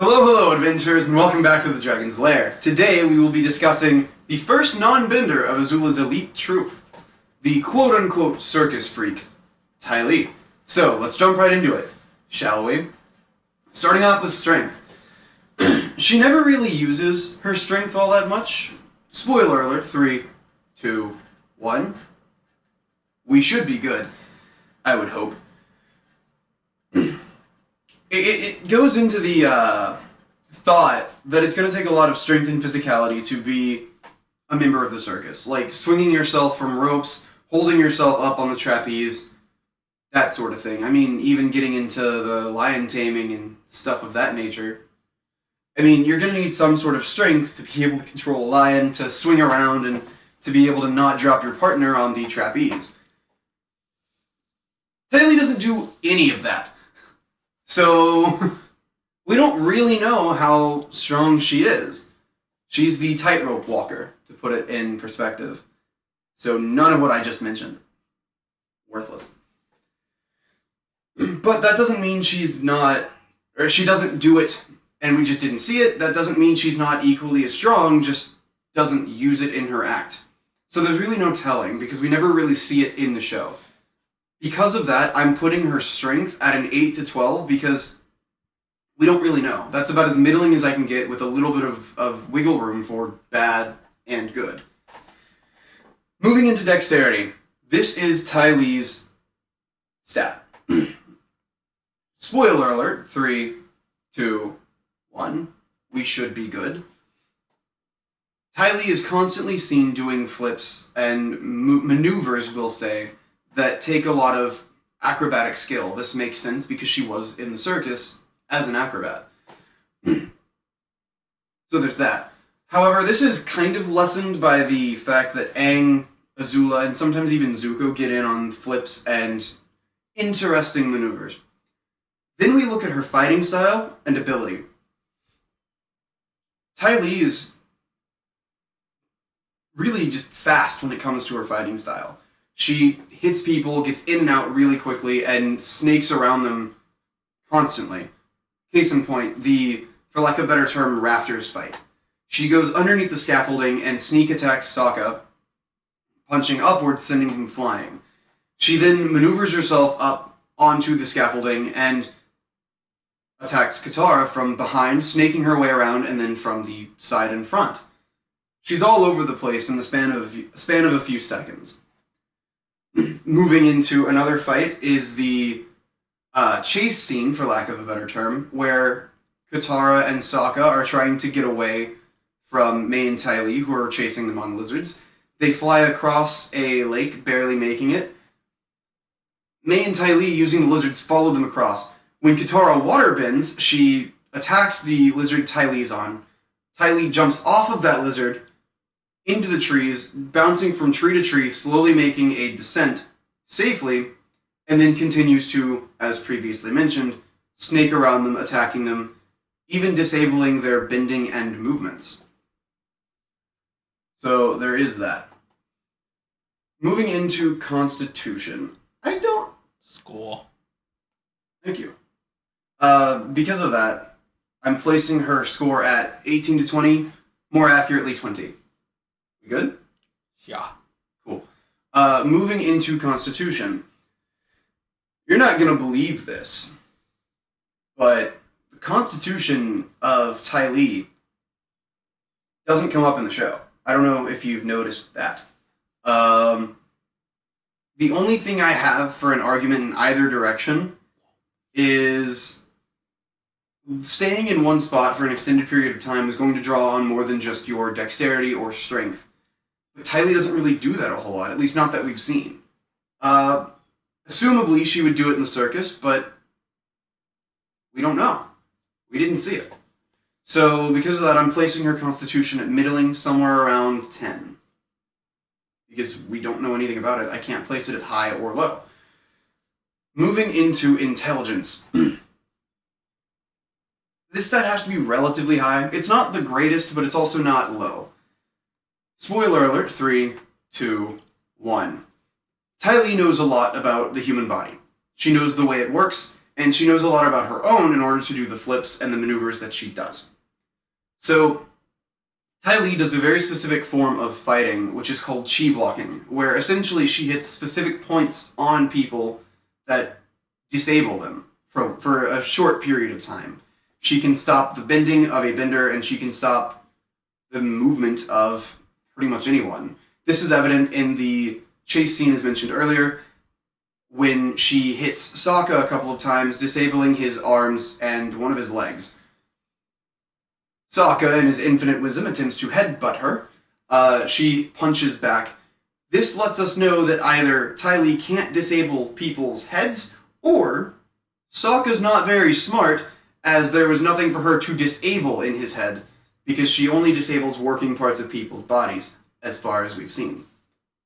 Hello, adventurers, and welcome back to the Dragon's Lair. Today we will be discussing the first non-bender of Azula's elite troupe, the quote-unquote circus freak, Ty Lee. So, let's jump right into it, shall we? Starting off with strength. She never really uses her strength all that much. Spoiler alert, 3, 2, 1. We should be good, I would hope. It goes into the thought that it's going to take a lot of strength and physicality to be a member of the circus. Like swinging yourself from ropes, holding yourself up on the trapeze, that sort of thing. I mean, even getting into the lion taming and stuff of that nature. I mean, you're going to need some sort of strength to be able to control a lion, to swing around, and to be able to not drop your partner on the trapeze. Ty Lee doesn't do any of that. So, we don't really know how strong she is. She's the tightrope walker, to put it in perspective. So none of what I just mentioned. Worthless. But that doesn't mean she's not, or she doesn't do it and we just didn't see it. That doesn't mean she's not equally as strong, just doesn't use it in her act. So there's really no telling, because we never really see it in the show. Because of that, I'm putting her strength at an 8 to 12 because we don't really know. That's about as middling as I can get with a little bit of wiggle room for bad and good. Moving into dexterity. This is Ty Lee's stat. Spoiler alert, 3, 2, 1. We should be good. Ty Lee is constantly seen doing flips and maneuvers, we'll say, that take a lot of acrobatic skill. This makes sense because she was in the circus as an acrobat. So there's that. However, this is kind of lessened by the fact that Aang, Azula, and sometimes even Zuko get in on flips and interesting maneuvers. Then we look at her fighting style and ability. Ty Lee is really just fast when it comes to her fighting style. She hits people, gets in and out really quickly, and snakes around them constantly. Case in point, for lack of a better term, rafters fight. She goes underneath the scaffolding and sneak attacks Sokka, punching upwards, sending him flying. She then maneuvers herself up onto the scaffolding and attacks Katara from behind, snaking her way around, and then from the side and front. She's all over the place in the span of a few seconds. Moving into another fight is the chase scene, for lack of a better term, where Katara and Sokka are trying to get away from Mai and Ty Lee, who are chasing them on lizards. They fly across a lake, barely making it. Mai and Ty Lee, using the lizards, follow them across. When Katara waterbends, she attacks the lizard Ty Lee's on. Ty Lee jumps off of that lizard into the trees, bouncing from tree to tree, slowly making a descent safely, and then continues to, as previously mentioned, snake around them, attacking them, even disabling their bending and movements. So there is that. Moving into Constitution. I don't... School. Thank you. Because of that, I'm placing her score at 18 to 20, more accurately 20. Good? Yeah. Cool. Moving into Constitution. You're not going to believe this, but the Constitution of Ty Lee doesn't come up in the show. I don't know if you've noticed that. The only thing I have for an argument in either direction is staying in one spot for an extended period of time is going to draw on more than just your dexterity or strength. But Ty Lee doesn't really do that a whole lot, at least not that we've seen. Assumably, she would do it in the circus, but we don't know. We didn't see it. So, because of that, I'm placing her Constitution at middling, somewhere around 10. Because we don't know anything about it, I can't place it at high or low. Moving into Intelligence. This stat has to be relatively high. It's not the greatest, but it's also not low. Spoiler alert, 3, 2, 1. Ty Lee knows a lot about the human body. She knows the way it works, and she knows a lot about her own in order to do the flips and the maneuvers that she does. So, Ty Lee does a very specific form of fighting, which is called chi blocking, where essentially she hits specific points on people that disable them for a short period of time. She can stop the bending of a bender, and she can stop the movement of pretty much anyone. This is evident in the chase scene as mentioned earlier, when she hits Sokka a couple of times, disabling his arms and one of his legs. Sokka, in his infinite wisdom, attempts to headbutt her. She punches back. This lets us know that either Ty Lee can't disable people's heads, or Sokka's not very smart, as there was nothing for her to disable in his head, because she only disables working parts of people's bodies, as far as we've seen.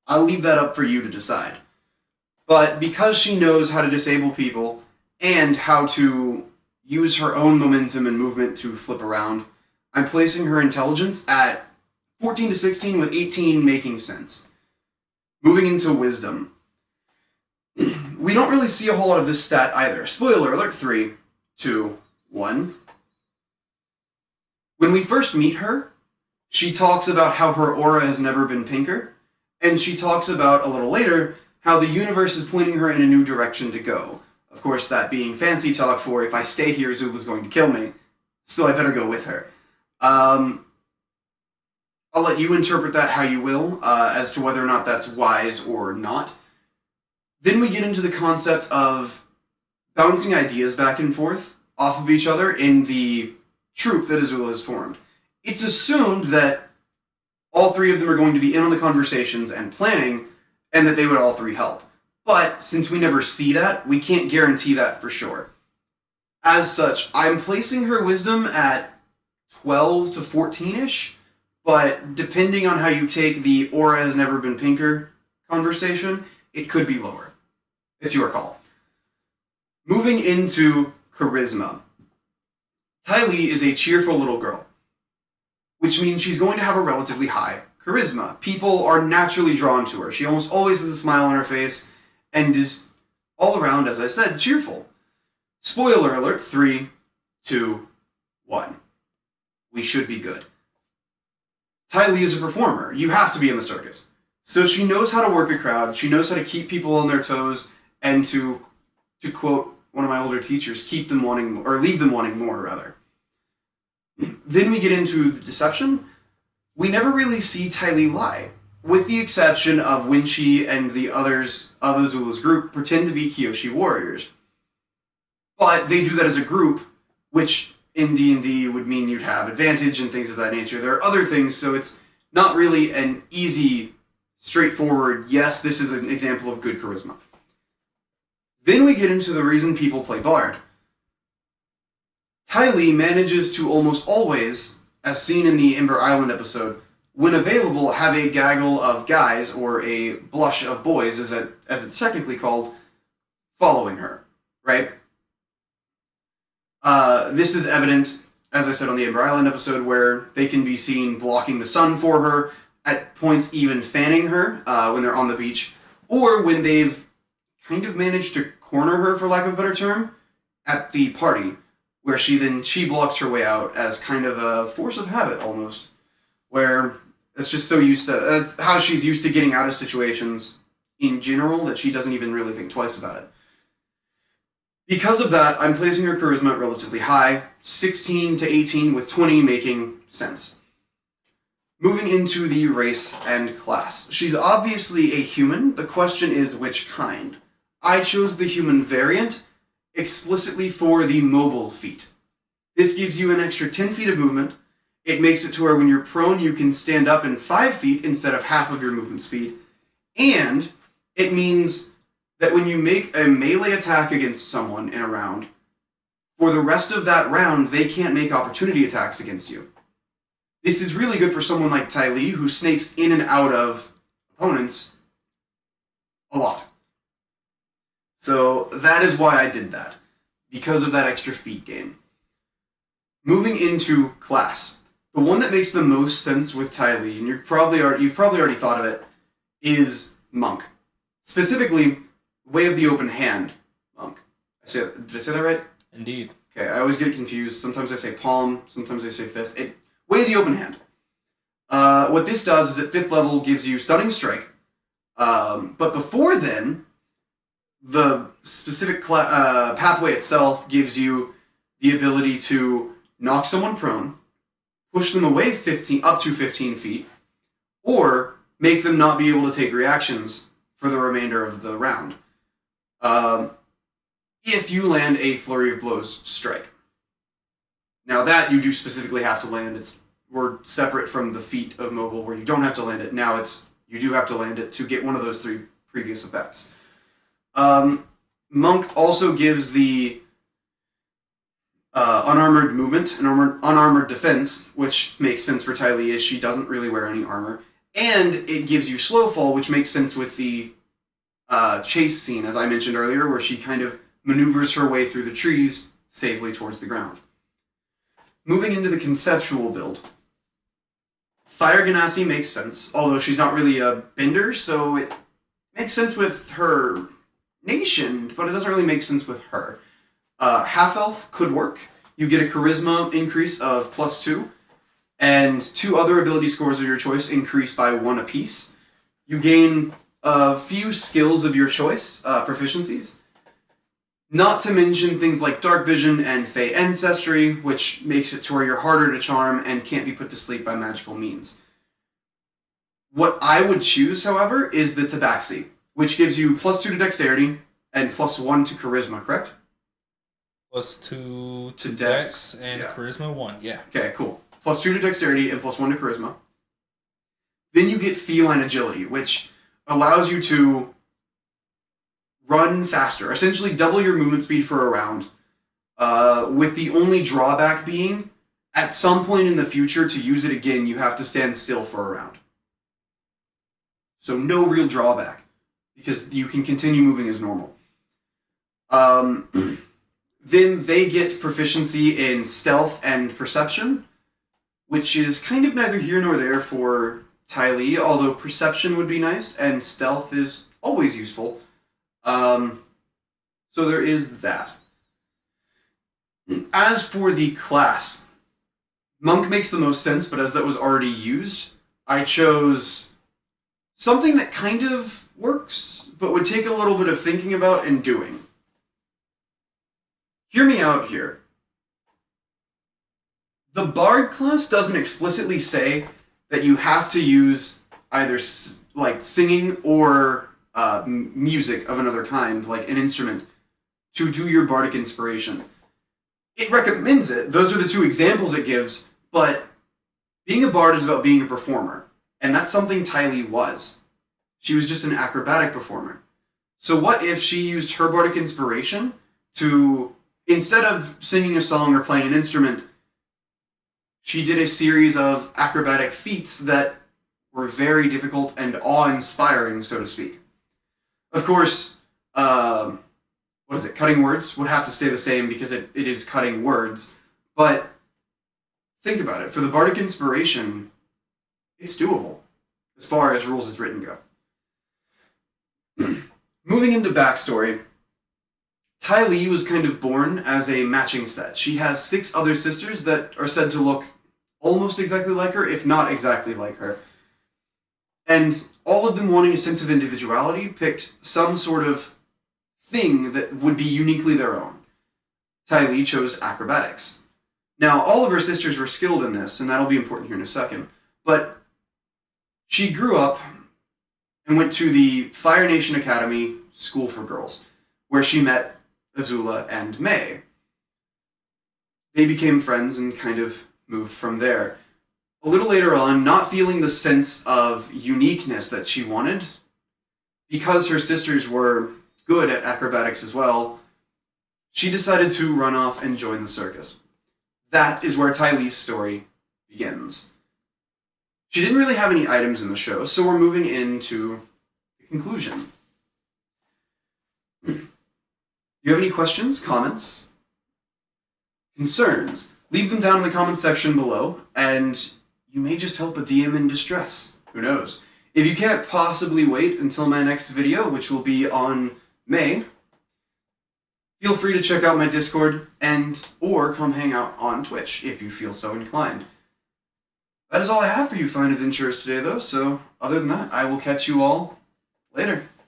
I'll leave that up for you to decide. But because she knows how to disable people, and how to use her own momentum and movement to flip around, I'm placing her intelligence at 14 to 16, with 18 making sense. Moving into wisdom. We don't really see a whole lot of this stat either. Spoiler alert, 3, 2, 1. When we first meet her, she talks about how her aura has never been pinker, and she talks about, a little later, how the universe is pointing her in a new direction to go. Of course, that being fancy talk for, if I stay here, Zula's going to kill me, so I better go with her. I'll let you interpret that how you will, as to whether or not that's wise or not. Then we get into the concept of bouncing ideas back and forth off of each other in the troop that Azula has formed. It's assumed that all three of them are going to be in on the conversations and planning, and that they would all three help. But since we never see that, we can't guarantee that for sure. As such, I'm placing her wisdom at 12 to 14-ish, but depending on how you take the aura has never been pinker conversation, it could be lower. It's your call. Moving into charisma. Ty Lee is a cheerful little girl, which means she's going to have a relatively high charisma. People are naturally drawn to her. She almost always has a smile on her face and is all around, as I said, cheerful. Spoiler alert, 3, 2, 1. We should be good. Ty Lee is a performer. You have to be in the circus. So she knows how to work a crowd, she knows how to keep people on their toes, and to quote one of my older teachers, keep them wanting, or leave them wanting more, rather. Then we get into the deception. We never really see Ty Lee lie, with the exception of when she and the others of Azula's group pretend to be Kyoshi warriors. But they do that as a group, which in D&D would mean you'd have advantage and things of that nature. There are other things, so it's not really an easy, straightforward, yes, this is an example of good charisma. Then we get into the reason people play Bard. Ty Lee manages to almost always, as seen in the Ember Island episode, when available, have a gaggle of guys, or a blush of boys, as it's technically called, following her, right? This is evident, as I said on the Ember Island episode, where they can be seen blocking the sun for her, at points even fanning her when they're on the beach, or when they've kind of managed to corner her, for lack of a better term, at the party, where she then chi-blocks her way out as kind of a force of habit, almost, where it's just so used to, that's how she's used to getting out of situations in general, that she doesn't even really think twice about it. Because of that, I'm placing her charisma relatively high, 16 to 18, with 20 making sense. Moving into the race and class. She's obviously a human, the question is which kind. I chose the human variant, explicitly for the mobile feat. This gives you an extra 10 feet of movement. It makes it to where when you're prone, you can stand up in 5 feet instead of half of your movement speed. And it means that when you make a melee attack against someone in a round, for the rest of that round, they can't make opportunity attacks against you. This is really good for someone like Ty Lee, who snakes in and out of opponents a lot. So that is why I did that, because of that extra feat gain. Moving into class. The one that makes the most sense with Ty Lee, and you've probably already thought of it, is Monk. Specifically, Way of the Open Hand Monk. Did I say that right? Indeed. Okay, I always get confused. Sometimes I say palm, sometimes I say fist. Way of the open hand. What this does is at 5th level gives you Stunning Strike. But before then, the specific pathway itself gives you the ability to knock someone prone, push them away up to 15 feet, or make them not be able to take reactions for the remainder of the round. If you land a Flurry of Blows strike. Now that you do specifically have to land. We're separate from the feat of mobile where you don't have to land it. Now you do have to land it to get one of those 3 previous effects. Monk also gives the unarmored movement and unarmored defense, which makes sense for Ty Lee as she doesn't really wear any armor. And it gives you slow fall, which makes sense with the chase scene, as I mentioned earlier, where she kind of maneuvers her way through the trees safely towards the ground. Moving into the conceptual build. Fire Ganassi makes sense, although she's not really a bender, so it makes sense with her nation, but it doesn't really make sense with her. Half-Elf could work. You get a charisma increase of +2, and 2 other ability scores of your choice increase by 1 apiece. You gain a few skills of your choice, proficiencies. Not to mention things like Dark Vision and Fey Ancestry, which makes it to where you're harder to charm and can't be put to sleep by magical means. What I would choose, however, is the Tabaxi, which gives you +2 to Dexterity and +1 to Charisma, correct? +2 to Dex and Charisma 1, yeah. Okay, cool. +2 to Dexterity and +1 to Charisma. Then you get Feline Agility, which allows you to run faster, essentially double your movement speed for a round, with the only drawback being, at some point in the future, to use it again, you have to stand still for a round. So no real drawback, because you can continue moving as normal. Then they get proficiency in Stealth and Perception, which is kind of neither here nor there for Ty Lee, although Perception would be nice, and Stealth is always useful. So there is that. As for the class, Monk makes the most sense, but as that was already used, I chose something that kind of works, but would take a little bit of thinking about and doing. Hear me out here. The Bard class doesn't explicitly say that you have to use either singing or music of another kind, like an instrument, to do your bardic inspiration. It recommends it. Those are the 2 examples it gives, but being a bard is about being a performer, and that's something Ty Lee was. She was just an acrobatic performer. So what if she used her bardic inspiration to, instead of singing a song or playing an instrument, she did a series of acrobatic feats that were very difficult and awe-inspiring, so to speak. Of course, cutting words would have to stay the same because it is cutting words, but think about it. For the bardic inspiration, it's doable, as far as rules as written go. Moving into backstory, Ty Lee was kind of born as a matching set. She has 6 other sisters that are said to look almost exactly like her, if not exactly like her. And all of them wanting a sense of individuality picked some sort of thing that would be uniquely their own. Ty Lee chose acrobatics. Now, all of her sisters were skilled in this, and that'll be important here in a second, but she grew up and went to the Fire Nation Academy School for Girls, where she met Azula and May. They became friends and kind of moved from there. A little later on, not feeling the sense of uniqueness that she wanted, because her sisters were good at acrobatics as well, she decided to run off and join the circus. That is where Ty Lee's story begins. She didn't really have any items in the show, so we're moving into the conclusion. Do you have any questions, comments, concerns? Leave them down in the comments section below, and you may just help a DM in distress. Who knows? If you can't possibly wait until my next video, which will be on May, feel free to check out my Discord or come hang out on Twitch if you feel so inclined. That is all I have for you fine adventurers today, though, so other than that, I will catch you all later.